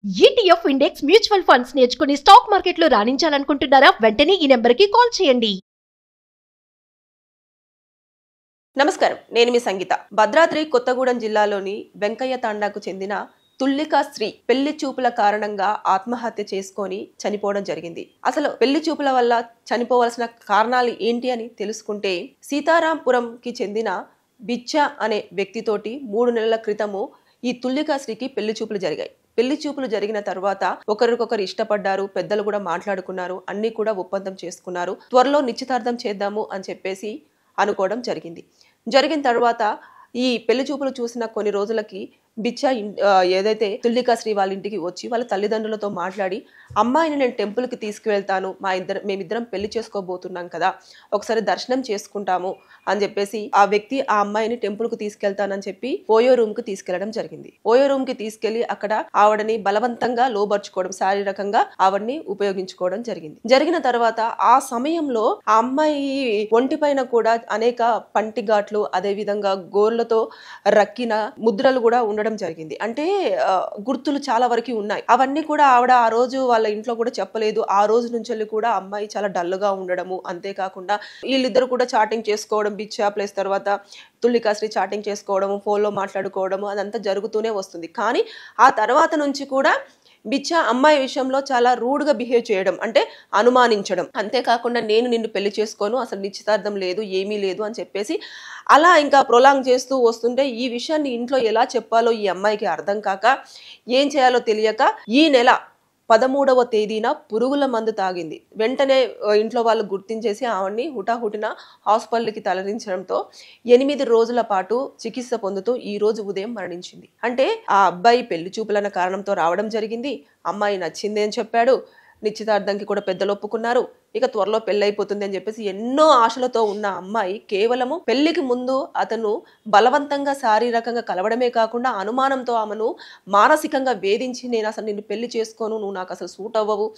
ETF index mutual funds నేర్చుకుని stock మార్కెట్లో రాణించాలనుకుంటున్నారా? వెంటనే ఈ నెంబర్కి కాల్ చేయండి. నమస్కారం, నేను మీ సంగీత. భద్రాద్రి కొత్తగూడెం జిల్లాలోని వెంకయ్య తాండాకు చెందిన తుల్లిక శ్రీ పెళ్లి చూపుల కారణంగా ఆత్మహత్య చేసుకొని చనిపోవడం జరిగింది. అసలు పెళ్లి చూపుల వల్ల చనిపోవాల్సిన కారణాలు ఏంటి అని తెలుసుకుంటే, సీతారాంపురంకి చెందిన బిచ్చ అనే వ్యక్తితోటి 3 నెలల క్రితము ఈ తుల్లిక శ్రీకి పెళ్లి చూపులు జరిగాయి. పెళ్లి చూపులు జరిగిన తర్వాత ఒకరికొకరు ఇష్టపడ్డారు, పెద్దలు కూడా మాట్లాడుకున్నారు, అన్ని కూడా ఒప్పందం చేసుకున్నారు. త్వరలో నిశ్చితార్థం చేద్దాము అని చెప్పేసి అనుకోవడం జరిగింది. జరిగిన తర్వాత ఈ పెళ్లి చూపులు చూసిన కొన్ని రోజులకి బిచ్చ ఏదైతే తుల్లిక శ్రీ వాళ్ళ ఇంటికి వచ్చి వాళ్ళ తల్లిదండ్రులతో మాట్లాడి, అమ్మాయిని నేను టెంపుల్కి తీసుకువెళ్తాను, మేమిద్దరం పెళ్లి చేసుకోబోతున్నాం కదా, ఒకసారి దర్శనం చేసుకుంటాము అని చెప్పేసి ఆ వ్యక్తి ఆ అమ్మాయిని టెంపుల్కి తీసుకెళ్తానని చెప్పి ఓయో రూమ్ కి తీసుకెళ్లడం జరిగింది. ఓయో రూమ్ కి తీసుకెళ్లి అక్కడ ఆవిడని బలవంతంగా లోబర్చుకోవడం, శారీరకంగా ఆవిడని ఉపయోగించుకోవడం జరిగింది. జరిగిన తర్వాత ఆ సమయంలో ఆ అమ్మాయి ఒంటి పైన కూడా అనేక పంటి ఘాట్లు, అదే విధంగా గోర్లతో రక్కిన ముద్రలు కూడా ఉండడం జరిగింది. అంటే గుర్తులు చాలా వరకు ఉన్నాయి. అవన్నీ కూడా ఆవిడ ఆ రోజు వాళ్ళ ఇంట్లో కూడా చెప్పలేదు. ఆ రోజు నుంచి కూడా అమ్మాయి చాలా డల్ గా ఉండడము, అంతేకాకుండా వీళ్ళిద్దరు కూడా చాటింగ్ చేసుకోవడం, బిచ్చా ప్లేస్ తర్వాత తుల్లికాశ్రీ చాటింగ్ చేసుకోవడము, ఫోన్లో మాట్లాడుకోవడము, అదంతా జరుగుతూనే వస్తుంది. కానీ ఆ తర్వాత నుంచి కూడా బిచ్చ అమ్మాయి విషయంలో చాలా రూడ్గా బిహేవ్ చేయడం, అంటే అనుమానించడం, అంతేకాకుండా నేను నిన్ను పెళ్లి చేసుకోను, అసలు నిశ్చితార్థం లేదు, ఏమీ లేదు అని చెప్పేసి అలా ఇంకా ప్రొలాంగ్ చేస్తూ వస్తుంటే ఈ విషయాన్ని ఇంట్లో ఎలా చెప్పాలో ఈ అమ్మాయికి అర్థం కాక, ఏం చేయాలో తెలియక ఈ నెల 13వ తేదీన పురుగుల మందు తాగింది. వెంటనే ఇంట్లో వాళ్ళు గుర్తించేసి ఆవిడ్ని హుటాహుటిన హాస్పిటల్కి తరలించడంతో 8 రోజుల పాటు చికిత్స పొందుతూ ఈ రోజు ఉదయం మరణించింది. అంటే ఆ అబ్బాయి పెళ్లి చూపులన్న కారణంతో రావడం జరిగింది. అమ్మాయి నచ్చింది అని చెప్పాడు. నిశ్చితార్థంకి కూడా పెద్దలు ఒప్పుకున్నారు. ఇక త్వరలో పెళ్లి అయిపోతుంది అని చెప్పేసి ఎన్నో ఆశలతో ఉన్న అమ్మాయి కేవలము పెళ్లికి ముందు అతను బలవంతంగా శారీరకంగా కలవడమే కాకుండా అనుమానంతో ఆమెను మానసికంగా వేధించి, నేను అసలు నిన్ను పెళ్లి చేసుకోను, నువ్వు నాకు అసలు సూట్ అవ్వవు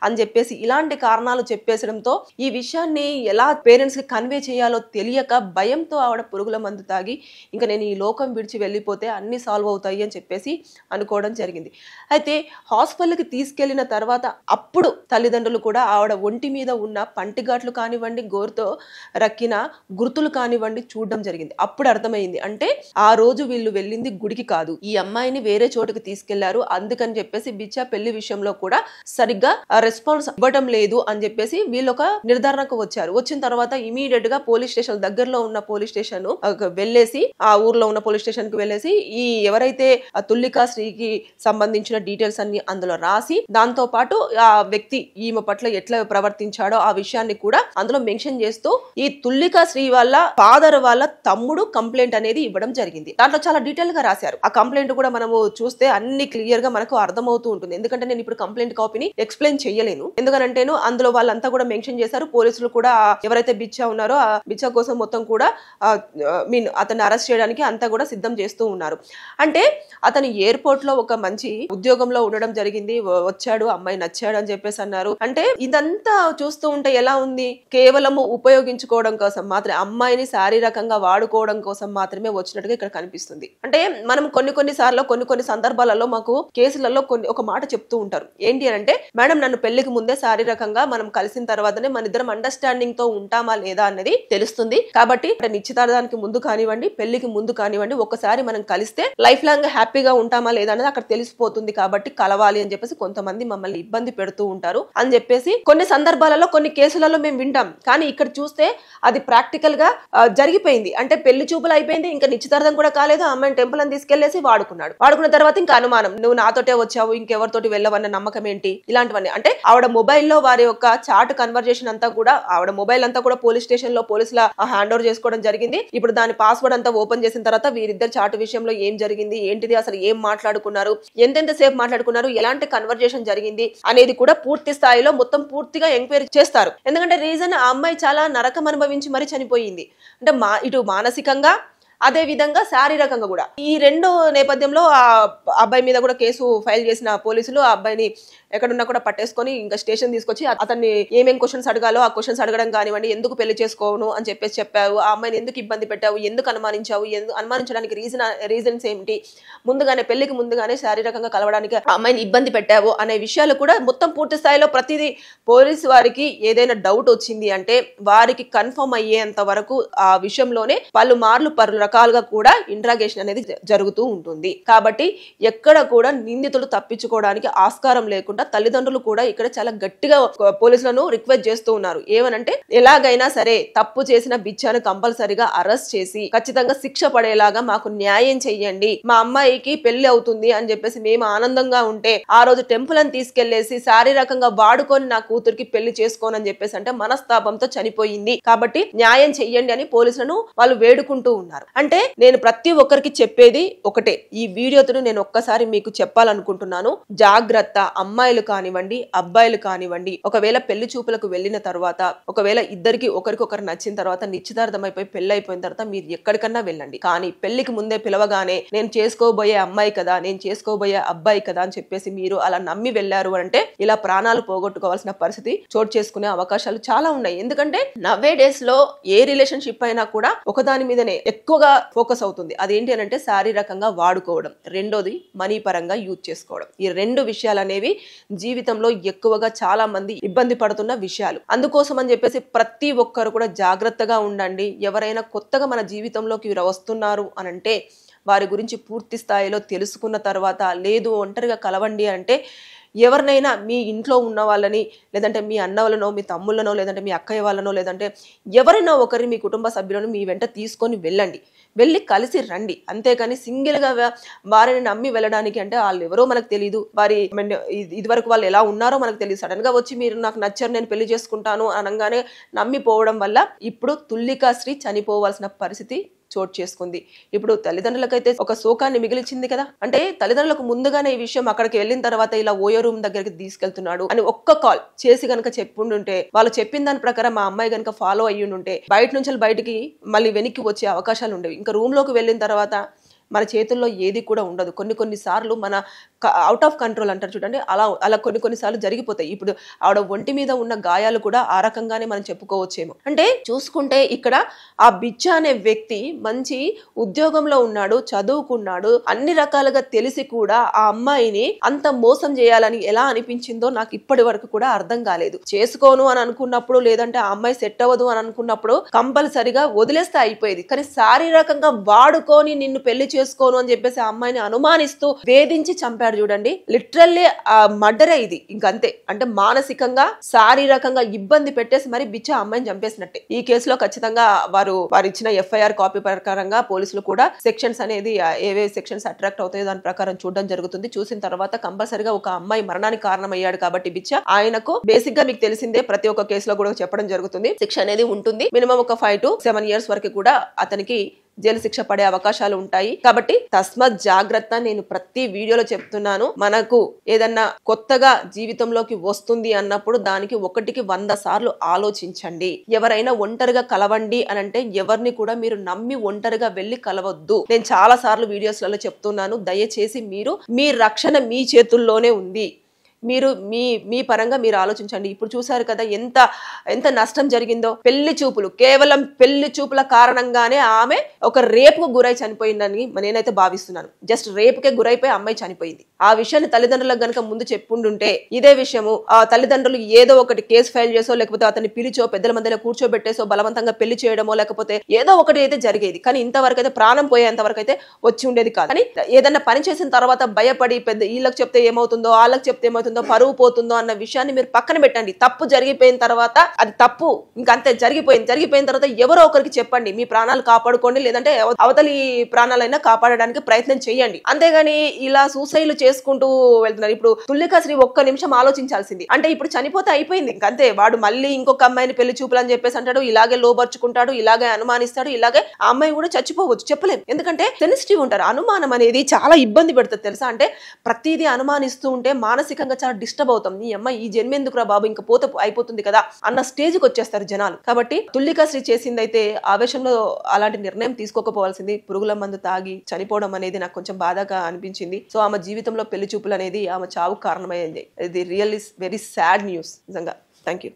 అని చెప్పేసి ఇలాంటి కారణాలు చెప్పేసడంతో ఈ విషయాన్ని ఎలా పేరెంట్స్కి కన్వే చేయాలో తెలియక భయంతో ఆవిడ పురుగుల మందు తాగి ఇంకా నేను ఈ లోకం విడిచి వెళ్ళిపోతే అన్ని సాల్వ్ అవుతాయి అని చెప్పేసి అనుకోవడం జరిగింది. అయితే హాస్పిటల్కి తీసుకెళ్లిన తర్వాత అప్పుడు తల్లిదండ్రులు కూడా ఆవిడ ఒంటి మీద ఉన్న పంటిఘాట్లు కానివ్వండి, గోరుతో రక్కిన గుర్తులు కానివ్వండి చూడడం జరిగింది. అప్పుడు అర్థమైంది, అంటే ఆ రోజు వీళ్ళు వెళ్ళింది గుడికి కాదు, ఈ అమ్మాయిని వేరే చోటుకి తీసుకెళ్లారు. అందుకని చెప్పేసి బిచ్చ పెళ్లి విషయంలో కూడా సరిగ్గా రెస్పాన్స్ ఇవ్వడం లేదు అని చెప్పేసి వీళ్ళు ఒక నిర్ధారణకు వచ్చారు. వచ్చిన తర్వాత ఇమీడియట్ గా పోలీస్ స్టేషన్, దగ్గరలో ఉన్న పోలీస్ స్టేషన్ వెళ్ళేసి, ఆ ఊర్లో ఉన్న పోలీస్ స్టేషన్ కి వెళ్ళేసి ఈ ఎవరైతే తుల్లికా శ్రీకి సంబంధించిన డీటెయిల్స్ అన్ని అందులో రాసి, దాంతో పాటు ఆ వ్యక్తి ఈమె పట్ల ఎట్లా ప్రవర్తించాడో ఆ విషయాన్ని కూడా అందులో మెన్షన్ చేస్తూ ఈ తుల్లికా శ్రీ వాళ్ళ ఫాదర్ వాళ్ళ తమ్ముడు కంప్లైంట్ అనేది ఇవ్వడం జరిగింది. దాంట్లో చాలా డీటెయిల్ గా రాశారు. ఆ కంప్లైంట్ కూడా మనము చూస్తే అన్ని క్లియర్ గా మనకు అర్థమవుతూ ఉంటుంది. ఎందుకంటే నేను ఇప్పుడు కంప్లైంట్ కాపీని ఎక్స్ప్లెయిన్ చేయలేను, ఎందుకంటేను అందులో వాళ్ళంతా కూడా మెన్షన్ చేశారు. పోలీసులు కూడా ఎవరైతే బిచ్చ ఉన్నారో ఆ బిచ్చ కోసం మొత్తం కూడా అతన్ని అరెస్ట్ చేయడానికి అంతా కూడా సిద్ధం చేస్తూ ఉన్నారు. అంటే అతను ఎయిర్పోర్ట్ లో ఒక మంచి ఉద్యోగంలో ఉండడం జరిగింది, వచ్చాడు, అమ్మాయి నచ్చాడు అని చెప్పేసి అన్నారు. అంటే ఇదంతా చూస్తూ ఉంటే ఎలా ఉంది, కేవలము ఉపయోగించుకోవడం కోసం మాత్రమే, అమ్మాయిని శారీరకంగా వాడుకోవడం కోసం మాత్రమే వచ్చినట్టుగా ఇక్కడ కనిపిస్తుంది. అంటే మనం కొన్ని సార్లు కొన్ని సందర్భాలలో మాకు కేసులలో ఒక మాట చెప్తూ ఉంటారు. ఏంటి అంటే, మేడం నన్ను పెళ్లికి ముందే శారీరకంగా మనం కలిసిన తర్వాతనే మన ఇద్దరం అండర్స్టాండింగ్ తో ఉంటామా లేదా అన్నది తెలుస్తుంది. కాబట్టి నిశ్చితార్థానికి ముందు కానివ్వండి, పెళ్లికి ముందు కానివ్వండి, ఒకసారి మనం కలిస్తే లైఫ్ లాంగ్ హ్యాపీగా ఉంటామా లేదా అనేది అక్కడ తెలిసిపోతుంది. కాబట్టి కలవాలి అని చెప్పేసి కొంతమంది మమ్మల్ని ఇబ్బంది పెడుతూ ఉంటారు అని చెప్పేసి కొన్ని సందర్భాలలో, కొన్ని కేసులలో మేము వింటాం. కానీ ఇక్కడ చూస్తే అది ప్రాక్టికల్ గా జరిగిపోయింది. అంటే పెళ్లి చూపులు అయిపోయింది, ఇంకా నిశ్చితార్థం కూడా కాలేదు, అమ్మాయిని టెంపుల్ అని తీసుకెళ్లేసి వాడుకున్న తర్వాత ఇంకా అనుమానం, నువ్వు నాతోటే వచ్చావు, ఇంకెవరితోటి వెళ్ళవన్న నమ్మకం ఏంటి, ఇలాంటివన్నీ. అంటే ఆవిడ మొబైల్లో వారి యొక్క చాట్ కన్వర్జేషన్ అంతా కూడా, ఆవిడ మొబైల్ అంతా కూడా పోలీస్ స్టేషన్ లో పోలీసుల హ్యాండ్ ఓవర్ చేసుకోవడం జరిగింది. ఇప్పుడు దాని పాస్వర్డ్ అంతా ఓపెన్ చేసిన తర్వాత వీరిద్దరు చాట్ విషయంలో ఏం జరిగింది, ఏంటిది, అసలు ఏం మాట్లాడుకున్నారు, ఎంతెంత సేపు మాట్లాడుకున్నారు, ఎలాంటి కన్వర్జేషన్ జరిగింది అనేది కూడా పూర్తి స్థాయిలో మొత్తం పూర్తిగా ఎంక్వైరీ చేస్తారు. ఎందుకంటే రీజన్, ఆ అమ్మాయి చాలా నరకం అనుభవించి మరి చనిపోయింది. అంటే ఇటు మానసికంగా అదే విధంగా శారీరకంగా కూడా. ఈ రెండు నేపథ్యంలో ఆ అబ్బాయి మీద కూడా కేసు ఫైల్ చేసిన పోలీసులు ఆ అబ్బాయిని ఎక్కడున్నా కూడా పట్టేసుకొని ఇంకా స్టేషన్ తీసుకొచ్చి అతన్ని ఏమేం క్వశ్చన్స్ అడగాలో ఆ క్వశ్చన్స్ అడగడం కానివ్వండి, ఎందుకు పెళ్లి చేసుకోను అని చెప్పేసి చెప్పావు, ఆ అమ్మాయిని ఎందుకు ఇబ్బంది పెట్టావు, ఎందుకు అనుమానించావు, అనుమానించడానికి రీజన్స్ ఏమిటి, ముందుగానే పెళ్లికి ముందుగానే శారీరకంగా కలవడానికి ఆ అమ్మాయిని ఇబ్బంది పెట్టావు అనే విషయాలు కూడా మొత్తం పూర్తి స్థాయిలో ప్రతిదీ పోలీసు వారికి ఏదైనా డౌట్ వచ్చింది అంటే వారికి కన్ఫర్మ్ అయ్యేంత వరకు ఆ విషయంలోనే పలు రకాలుగా కూడా ఇంట్రాగేషన్ అనేది జరుగుతూ ఉంటుంది. కాబట్టి ఎక్కడ కూడా నిందితులు తప్పించుకోవడానికి ఆస్కారం లేకుండా తల్లిదండ్రులు కూడా ఇక్కడ చాలా గట్టిగా పోలీసులను రిక్వెస్ట్ చేస్తూ ఉన్నారు. ఏమనంటే ఎలాగైనా సరే తప్పు చేసిన బిచ్చాను కంపల్సరిగా అరెస్ట్ చేసి ఖచ్చితంగా శిక్ష పడేలాగా మాకు న్యాయం చెయ్యండి, మా అమ్మాయికి పెళ్లి అవుతుంది అని చెప్పేసి మేము ఆనందంగా ఉంటే ఆ రోజు టెంపుల్ అని తీసుకెళ్లేసి శారీరకంగా వాడుకొని నా కూతురికి పెళ్లి చేసుకోనని చెప్పేసి అంటే మనస్తాపంతో చనిపోయింది, కాబట్టి న్యాయం చెయ్యండి అని పోలీసులను వాళ్ళు వేడుకుంటూ ఉన్నారు. అంటే నేను ప్రతి ఒక్కరికి చెప్పేది ఒకటే, ఈ వీడియోతో నేను ఒక్కసారి మీకు చెప్పాలనుకుంటున్నాను, జాగ్రత్త. అమ్మాయిలు కానివ్వండి అబ్బాయిలు కానివ్వండి, ఒకవేళ పెళ్లి చూపులకు వెళ్ళిన తర్వాత ఒకవేళ ఇద్దరికి ఒకరికొకరు నచ్చిన తర్వాత నిశ్చితార్థం అయిపోయి పెళ్లి అయిపోయిన తర్వాత మీరు ఎక్కడికన్నా వెళ్ళండి, కానీ పెళ్లికి ముందే పిలవగానే నేను చేసుకోబోయే అమ్మాయి కదా, నేను చేసుకోబోయే అబ్బాయి కదా అని చెప్పేసి మీరు అలా నమ్మి వెళ్ళారు అంటే ఇలా ప్రాణాలు పోగొట్టుకోవాల్సిన పరిస్థితి చోటు చేసుకునే అవకాశాలు చాలా ఉన్నాయి. ఎందుకంటే నవ్వే డేస్ లో ఏ రిలేషన్షిప్ అయినా కూడా ఒకదాని మీదనే ఎక్కువగా ఫోకస్ అవుతుంది. అదేంటి అని అంటే శారీరకంగా వాడుకోవడం, రెండోది మనీ పరంగా యూజ్ చేసుకోవడం. ఈ రెండు విషయాలు అనేవి జీవితంలో ఎక్కువగా చాలా మంది ఇబ్బంది పడుతున్న విషయాలు. అందుకోసం అని చెప్పేసి ప్రతి ఒక్కరు కూడా జాగ్రత్తగా ఉండండి. ఎవరైనా కొత్తగా మన జీవితంలోకి వస్తున్నారు అనంటే వారి గురించి పూర్తి స్థాయిలో తెలుసుకున్న తర్వాత, లేదు ఒంటరిగా కలవండి అంటే ఎవరినైనా మీ ఇంట్లో ఉన్న వాళ్ళని, లేదంటే మీ అన్న వాళ్ళనో, మీ తమ్ముళ్ళనో, లేదంటే మీ అక్కయ్య వాళ్ళనో, లేదంటే ఎవరైనా ఒకరిని మీ కుటుంబ సభ్యులను మీ వెంట తీసుకొని వెళ్ళండి, వెళ్ళి కలిసి రండి. అంతేకాని సింగిల్ గా వారిని నమ్మి వెళ్ళడానికి అంటే వాళ్ళు ఎవరో మనకు తెలియదు, వారి ఇదివరకు వాళ్ళు ఎలా ఉన్నారో మనకు తెలియదు. సడన్ గా వచ్చి మీరు నాకు నచ్చారు నేను పెళ్లి చేసుకుంటాను అనగానే నమ్మిపోవడం వల్ల ఇప్పుడు తుల్లికాశ్రీ చనిపోవాల్సిన పరిస్థితి చోటు చేసుకుంది. ఇప్పుడు తల్లిదండ్రులకైతే ఒక శోకాన్ని మిగిలిచింది కదా. అంటే తల్లిదండ్రులకు ముందుగానే ఈ విషయం అక్కడికి వెళ్ళిన తర్వాత ఇలా ఓయో రూమ్ దగ్గరికి తీసుకెళ్తున్నాడు అని ఒక్క కాల్ చేసి గనక చెప్పుండుంటే, వాళ్ళు చెప్పిన దాని ప్రకారం మా అమ్మాయి గనక ఫాలో అయ్యుంటే బయట నుంచి బయటికి మళ్ళీ వెనక్కి వచ్చే అవకాశాలు ఉండేవి. ఇంకా రూమ్ లోకి వెళ్ళిన తర్వాత మన చేతుల్లో ఏది కూడా ఉండదు. కొన్ని సార్లు మన అవుట్ ఆఫ్ కంట్రోల్ అంటారు చూడండి, అలా కొన్ని సార్లు జరిగిపోతాయి. ఇప్పుడు ఆవిడ ఒంటి మీద ఉన్న గాయాలు కూడా ఆ రకంగానే మనం చెప్పుకోవచ్చేమో. అంటే చూసుకుంటే ఇక్కడ ఆ బిచ్చ అనే వ్యక్తి మంచి ఉద్యోగంలో ఉన్నాడు, చదువుకున్నాడు, అన్ని రకాలుగా తెలిసి కూడా ఆ అమ్మాయిని అంత మోసం చేయాలని ఎలా అనిపించిందో నాకు ఇప్పటి వరకు కూడా అర్థం కాలేదు. చేసుకోను అని అనుకున్నప్పుడు, లేదంటే ఆ అమ్మాయి సెట్ అవ్వదు అని అనుకున్నప్పుడు కంపల్సరిగా వదిలేస్తే అయిపోయేది. కానీ శారీరకంగా వాడుకొని నిన్ను పెళ్లి చేసుకోను అని చెప్పేసి ఆ అమ్మాయిని అనుమానిస్తూ వేధించి చంపాడు చూడండి. లిటరల్లీ ఆ మర్డరే ఇది. ఇంకంతే. అంటే మానసికంగా శారీరకంగా ఇబ్బంది పెట్టేసి మరి బిచ్చ అమ్మాయిని చంపేసినట్టే. ఈ కేసులో ఖచ్చితంగా వారు ఇచ్చిన ఎఫ్ఐఆర్ కాపీ ప్రకారంగా పోలీసులు కూడా సెక్షన్స్ అనేది ఏవే సెక్షన్స్ అట్రాక్ట్ అవుతాయో దాని ప్రకారం చూడడం జరుగుతుంది. చూసిన తర్వాత కంపల్సరిగా ఒక అమ్మాయి మరణానికి కారణమయ్యాడు కాబట్టి బిచ్చ ఆయనకు బేసిక్ గా మీకు తెలిసిందే ప్రతి ఒక్క కేసులో కూడా చెప్పడం జరుగుతుంది, శిక్ష అనేది ఉంటుంది. మినిమం ఒక 5 to 7 years వరకు కూడా అతనికి జైలు శిక్ష పడే అవకాశాలు ఉంటాయి. కాబట్టి తస్మాత్ జాగ్రత్త. నేను ప్రతి వీడియోలో చెప్తున్నాను, మనకు ఏదన్నా కొత్తగా జీవితంలోకి వస్తుంది అన్నప్పుడు దానికి 1కి 100 సార్లు ఆలోచించండి. ఎవరైనా ఒంటరిగా కలవండి అని అంటే ఎవరిని కూడా మీరు నమ్మి ఒంటరిగా వెళ్ళి కలవద్దు. నేను చాలా సార్లు వీడియోస్లలో చెప్తున్నాను, దయచేసి మీరు మీ రక్షణ మీ చేతుల్లోనే ఉంది. మీరు మీ పరంగా మీరు ఆలోచించండి. ఇప్పుడు చూసారు కదా ఎంత నష్టం జరిగిందో. పెళ్లి చూపులు, కేవలం పెళ్లి చూపుల కారణంగానే ఆమె ఒక రేపుకు గురై చనిపోయిందని నేనైతే భావిస్తున్నాను. జస్ట్ రేపుకే గురైపోయి అమ్మాయి చనిపోయింది. ఆ విషయాన్ని తల్లిదండ్రులకు గనక ముందు చెప్పుండుంటే ఇదే విషయము ఆ తల్లిదండ్రులు ఏదో ఒకటి కేసు ఫైల్ చేసో, లేకపోతే అతన్ని పిలిచో, పెద్దల మధ్యలో కూర్చోబెట్టేసో, బలవంతంగా పెళ్లి చేయడమో, లేకపోతే ఏదో ఒకటి అయితే జరిగేది. కానీ ఇంతవరకు అయితే ప్రాణం పోయేంత వరకు అయితే వచ్చి ఉండేది కాదు. కానీ ఏదన్నా పని చేసిన తర్వాత భయపడి పెద్ద వీళ్ళకి చెప్తే ఏమవుతుందో, వాళ్ళకి చెప్తే ఏమవుతుందో, పరువు పోతుందో అన్న విషయాన్ని మీరు పక్కన పెట్టండి. తప్పు జరిగిపోయిన తర్వాత అది తప్పు, ఇంకంతే జరిగిపోయిన తర్వాత ఎవరో ఒకరికి చెప్పండి, మీ ప్రాణాలు కాపాడుకోండి, లేదంటే అవతలి ప్రాణాలైనా కాపాడడానికి ప్రయత్నం చేయండి. అంతేగాని ఇలా సూసైడ్లు చేసుకుంటూ వెళ్తున్నారు. ఇప్పుడు తుల్లికాశ్రీ ఒక్క నిమిషం ఆలోచించాల్సింది. అంటే ఇప్పుడు చనిపోతే అయిపోయింది, ఇంకంతే. వాడు మళ్ళీ ఇంకొక అమ్మాయిని పెళ్లి చూపులు అని చెప్పేసి అంటాడు, ఇలాగే లోబర్చుకుంటాడు, ఇలాగే అనుమానిస్తాడు, ఇలాగే ఆ అమ్మాయి కూడా చచ్చిపోవచ్చు, చెప్పలేము. ఎందుకంటే సెన్సిటివ్ ఉంటారు. అనుమానం అనేది చాలా ఇబ్బంది పెడుతుంది తెలుసా. అంటే ప్రతిదీ అనుమానిస్తూ ఉంటే మానసికంగా చాలా డిస్టర్బ్ అవుతాం. నీ అమ్మాయి ఈ జన్మ ఎందుకురా బాబు, ఇంకా పోత అయిపోతుంది కదా అన్న స్టేజ్కి వచ్చేస్తారు జనాలు. కాబట్టి తుల్లికాశ్రీ చేసిందైతే ఆవేశంలో అలాంటి నిర్ణయం తీసుకోకపోవాల్సింది. పురుగుల మందు తాగి చనిపోవడం అనేది నాకు కొంచెం బాధగా అనిపించింది. సో ఆమె జీవితంలో పెళ్లి చూపులు అనేది ఆమె చావుకు కారణమైంది. ఇది రియల్లీ వెరీ సాడ్ న్యూస్ నిజంగా. Thank you.